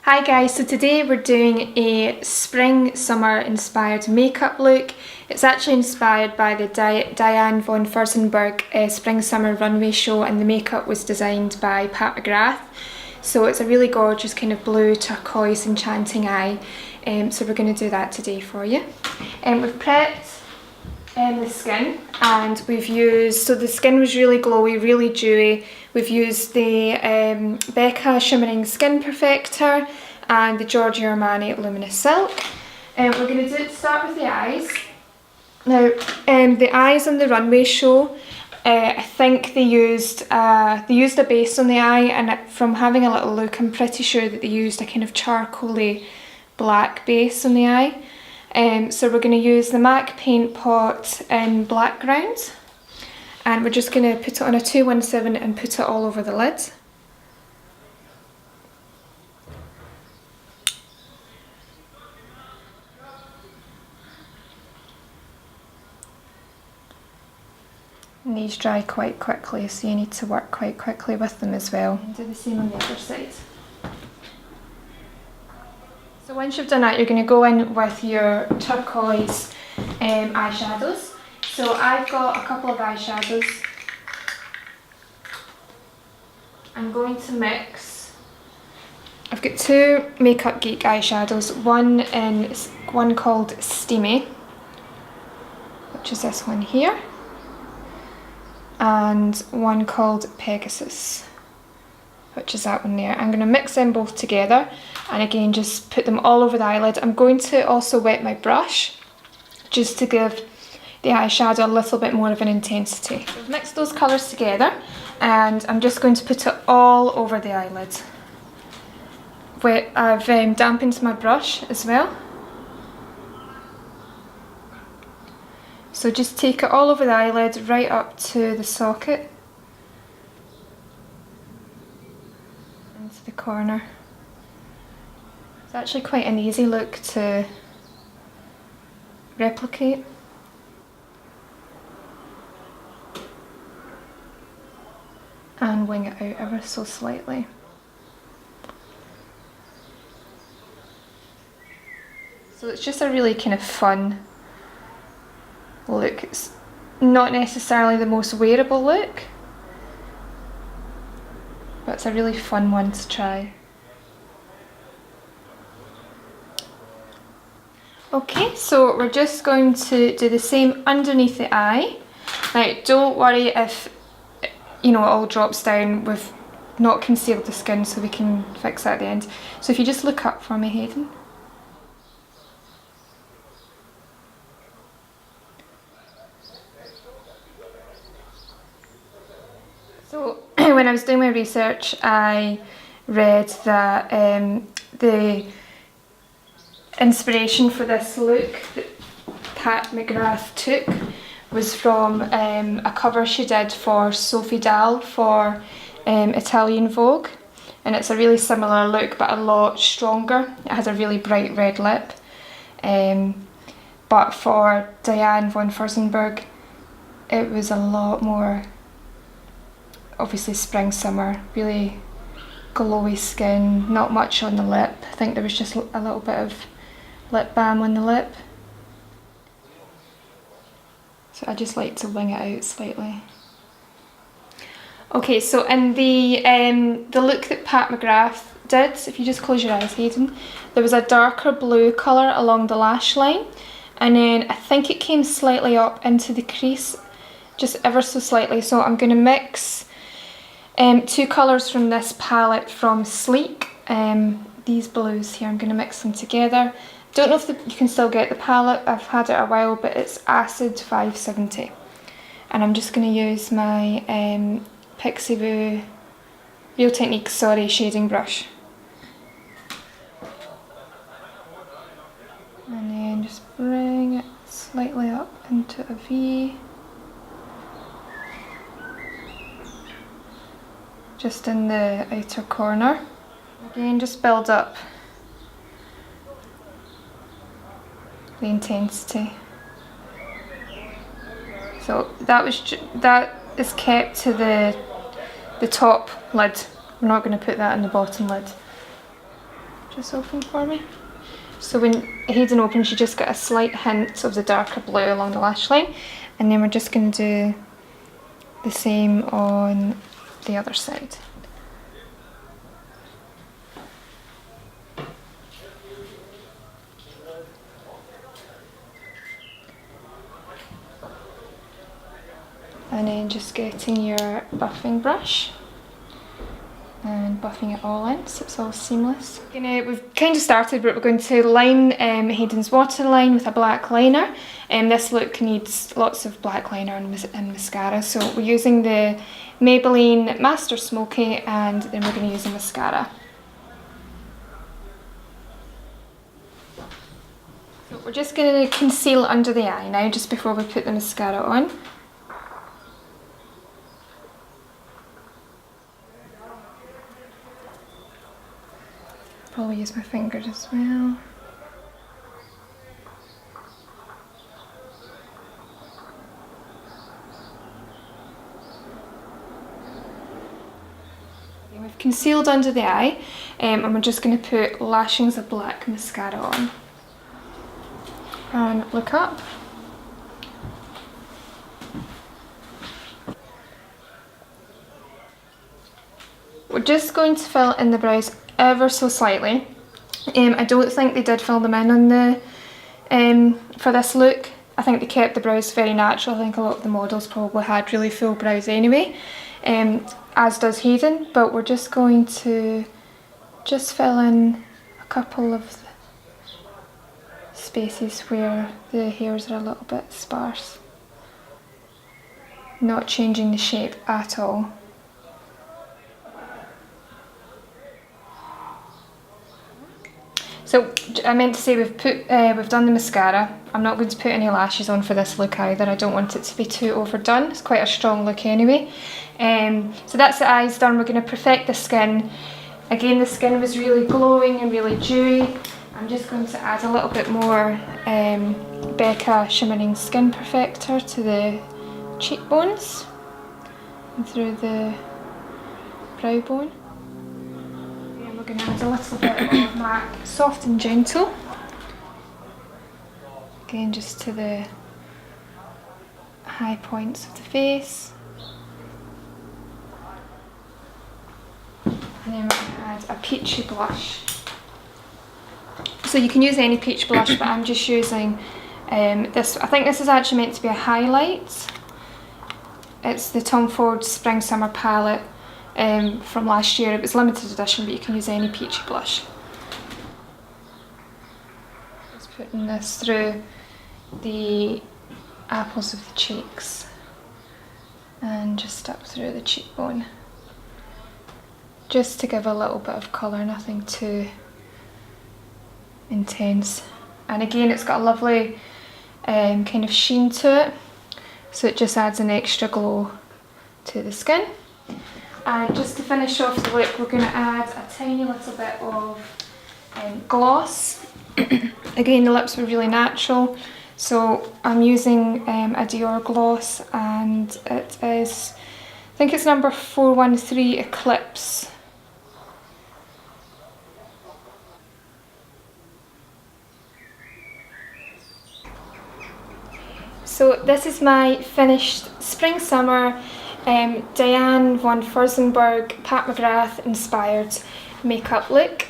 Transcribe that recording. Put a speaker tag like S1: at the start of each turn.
S1: Hi guys, so today we're doing a spring summer inspired makeup look. It's actually inspired by the Diane von Furstenberg spring summer runway show, and the makeup was designed by Pat McGrath. So it's a really gorgeous kind of blue turquoise enchanting eye. So we're going to do that today for you. We've prepped the skin, and we've used, so the skin was really glowy, really dewy. We've used the Becca Shimmering Skin Perfector and the Giorgio Armani Luminous Silk. We're going to start with the eyes. Now, the eyes on the runway show, I think they used a base on the eye, and from having a little look, I'm pretty sure that they used a kind of charcoaly black base on the eye. So we're going to use the MAC Paint Pot in black ground, and we're just going to put it on a 217 and put it all over the lid. And these dry quite quickly, so you need to work quite quickly with them as well. And do the same on the other side. So once you've done that, you're going to go in with your turquoise eyeshadows. So I've got a couple of eyeshadows. I'm going to mix. I've got two Makeup Geek eyeshadows. One called Steamy, which is this one here, and one called Pegasus, which is that one there. I'm going to mix them both together, and again just put them all over the eyelid. I'm going to also wet my brush just to give the eyeshadow a little bit more of an intensity. So I've mixed those colours together, and I'm just going to put it all over the eyelid. I've dampened my brush as well. So just take it all over the eyelid, right up to the socket, into the corner. It's actually quite an easy look to replicate. And wing it out ever so slightly. So it's just a really kind of fun look. It's not necessarily the most wearable look, but it's a really fun one to try. Okay, so we're just going to do the same underneath the eye. Now don't worry if it all drops down. We've not concealed the skin, so we can fix that at the end. So if you just look up for me, Hayden. So when I was doing my research, I read that the inspiration for this look that Pat McGrath took was from a cover she did for Sophie Dahl for Italian Vogue, and it's a really similar look but a lot stronger. It has a really bright red lip, but for Diane von Furstenberg it was a lot more, obviously spring summer, really glowy skin, not much on the lip. I think there was just a little bit of lip balm on the lip. So I just like to wing it out slightly. Okay, so in the look that Pat McGrath did, if you just close your eyes, Hayden, there was a darker blue colour along the lash line, and then I think it came slightly up into the crease, just ever so slightly. So I'm going to mix two colours from this palette from Sleek, these blues here. I'm going to mix them together. Don't know if you can still get the palette, I've had it a while, but it's Acid 570. And I'm just going to use my Pixie Boo Real Techniques shading brush. And then just bring it slightly up into a V. just in the outer corner. Again, just build up the intensity. So that is kept to the top lid. We're not going to put that in the bottom lid. Just open for me. So when Hayden opens, you just get a slight hint of the darker blue along the lash line, and then we're just going to do the same on the other side. And then just getting your buffing brush and buffing it all in so it's all seamless. We've kind of started, but we're going to line Hayden's waterline with a black liner. This look needs lots of black liner and mascara, so we're using the Maybelline Master Smoky, and then we're going to use a mascara. So we're just going to conceal under the eye now, just before we put the mascara on. Probably use my fingers as well. Okay, we've concealed under the eye, and we're just going to put lashings of black mascara on. And look up. We're just going to fill in the brows ever so slightly. I don't think they did fill them in on the for this look. I think they kept the brows very natural. I think a lot of the models probably had really full brows anyway, as does Hayden, but we're just going to just fill in a couple of the spaces where the hairs are a little bit sparse, not changing the shape at all. So I meant to say we've done the mascara. I'm not going to put any lashes on for this look either. I don't want it to be too overdone. It's quite a strong look anyway. So that's the eyes done. We're going to perfect the skin. Again, the skin was really glowing and really dewy. I'm just going to add a little bit more Becca Shimmering Skin Perfector to the cheekbones and through the brow bone. We're going to add a little bit of MAC Soft and Gentle, again just to the high points of the face, and then we're going to add a peachy blush. So you can use any peach blush, but I'm just using this. I think this is actually meant to be a highlight. It's the Tom Ford Spring Summer palette from last year. It was limited edition, but you can use any peachy blush. Just putting this through the apples of the cheeks and just up through the cheekbone, just to give a little bit of colour, nothing too intense. And again, it's got a lovely kind of sheen to it, so it just adds an extra glow to the skin. And just to finish off the look, we're going to add a tiny little bit of gloss. Again, the lips were really natural, so I'm using a Dior gloss, and it is, I think it's number 413 Eclipse. So this is my finished spring summer Diane von Furstenberg, Pat McGrath inspired makeup look.